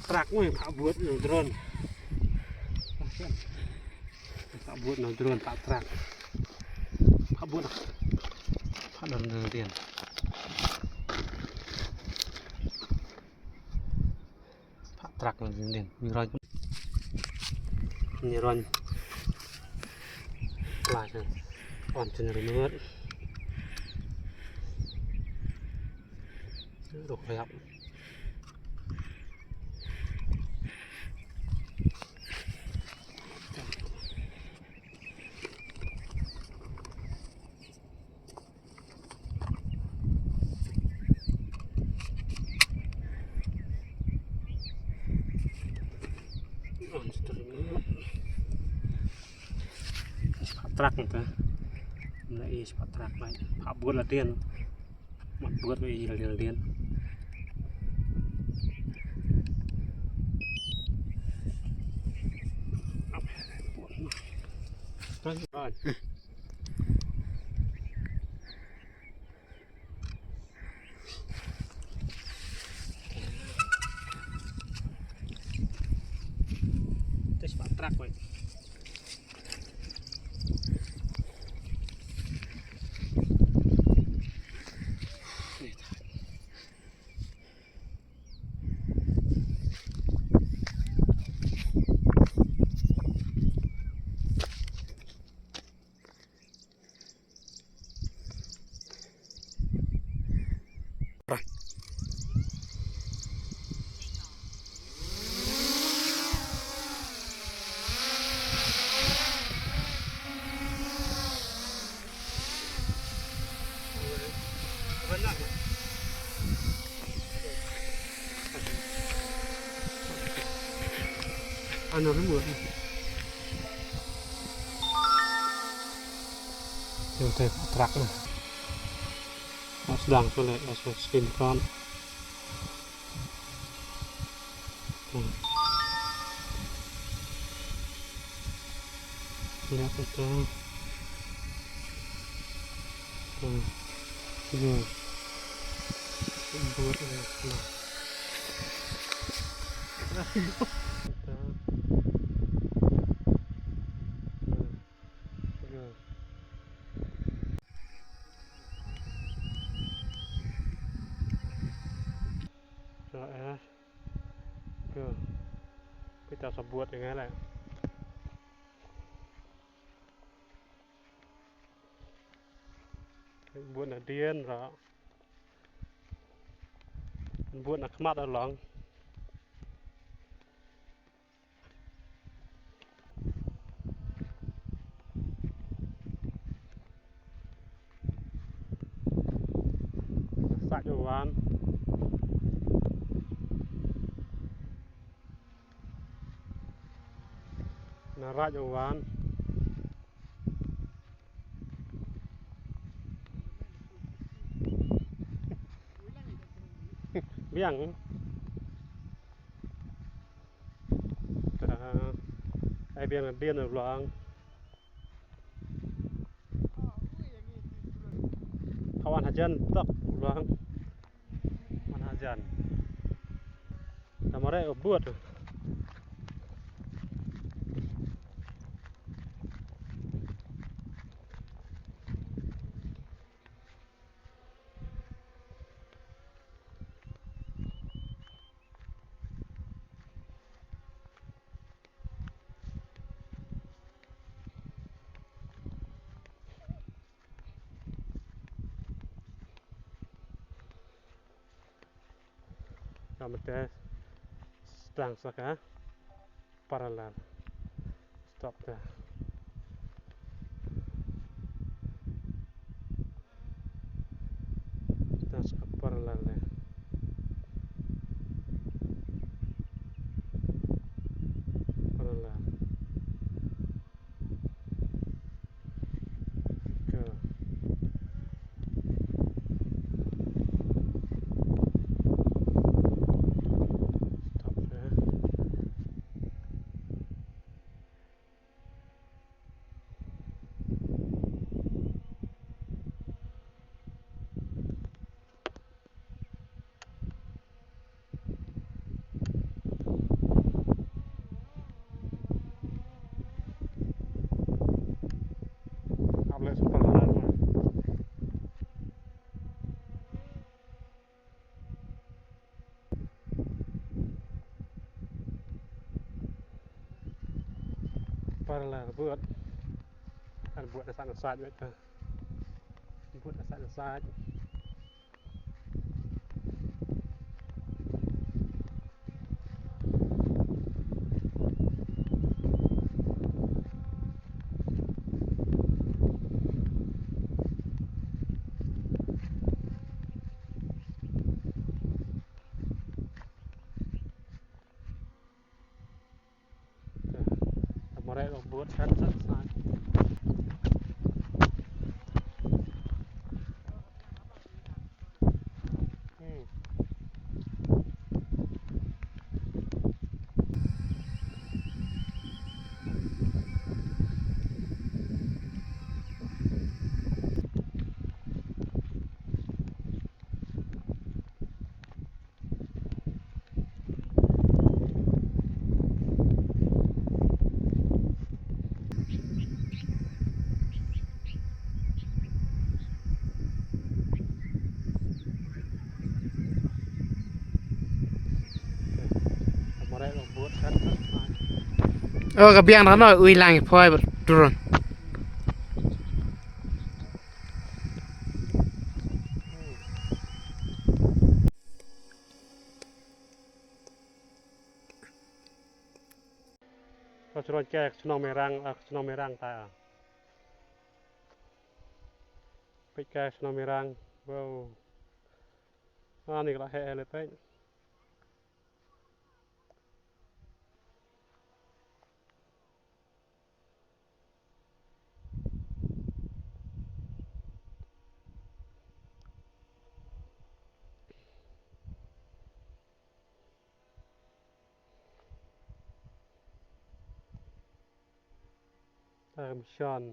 Trak nih tak buat drone. Tak buat drone tak trak. Tak buat. Tak drone tiền. Tak trak là tiền. Như rồi. Lại rồi. Còn chân rồi nữa. Đục phải học. Trak người ta lại trak lại họ buốt là tiền mặt buốt vậy là tiền rồi trak vậy nó mượn rồi thấy trak này nó sedang soleh nó skin front lihat itu rồi buat rồi kita buat dengan này buat là điên rồi buat là khmat ở lòng sạch cho bạn nó ra cho bạn biang ai biang là điên ở lòng kawan hajan tak ulang kawan hajan tamare buat kami tes sedang saka paralel stop dah sedang saka paralel deh paralel ke stop dah là vượt ăn vượt là sạch vậy ta vượt là sạch mà đây là vượt sạch mà đây là vượt sạch cái biang đó nói uy lang phơi bật tròn có cho nó che cho nó mê răng ta bị che cho nó mê răng wow này là hệเลยđấy Sean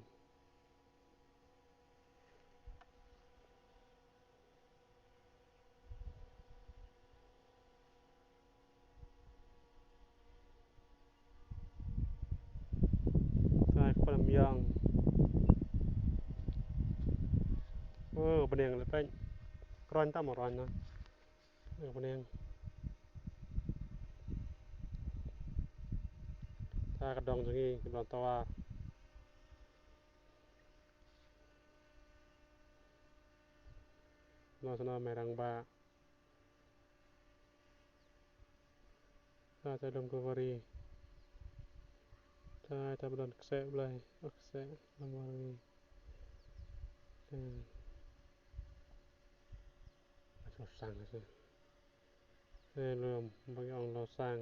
คนยองประเด็นเลยเป็นร้อนตั้มร้อนนะประเด็นถ้ากระดองตรงนี้กระดองตัวนอสนอไม่รังบ้าถ้าจะดมกุวารีถ้าจะบดนเสบเลยเสบลำวารีเราสั่งสิรวมบางอย่างเราสั่ง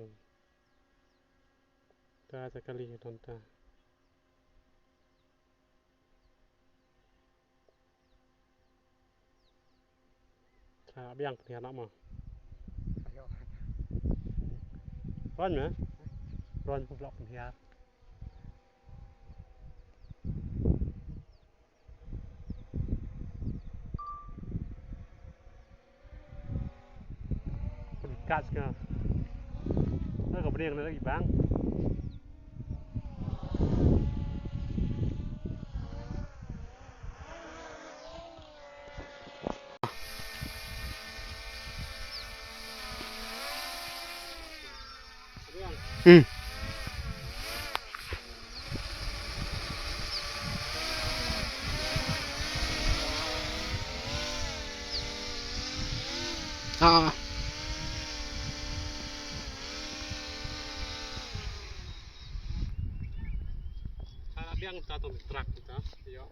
ถ้าจะกะลีตอนตาถ้าบางเพียรนักมั้งร้อนไหมร้อนพวกเราเพียรกัดกันแล้วก็ประเด็นเลยอีกบ้างbiang kita tuh truk kita, yo.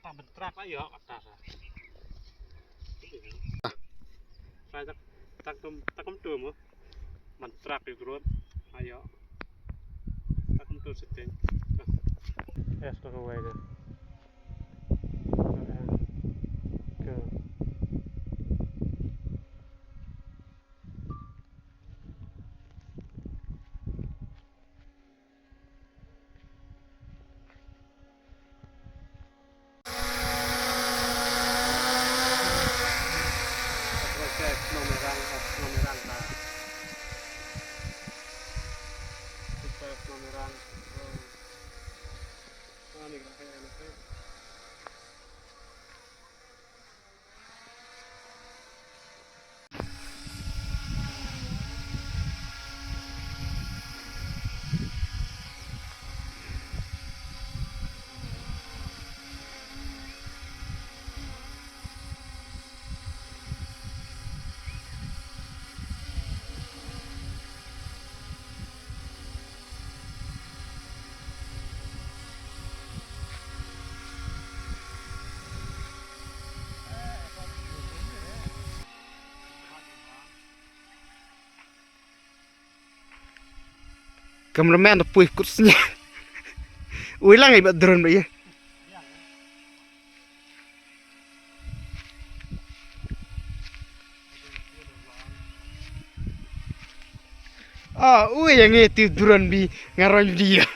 Tak truk lah yo atas. Saya tak tuh mu, man truk itu terus, ayo. Tak tuh setting. Tuh ke wae deh. Ke. Kameraman tu puih kutsnya. Ulang ibat drone ba ya. Ui yang itu drone bi ngaron dia.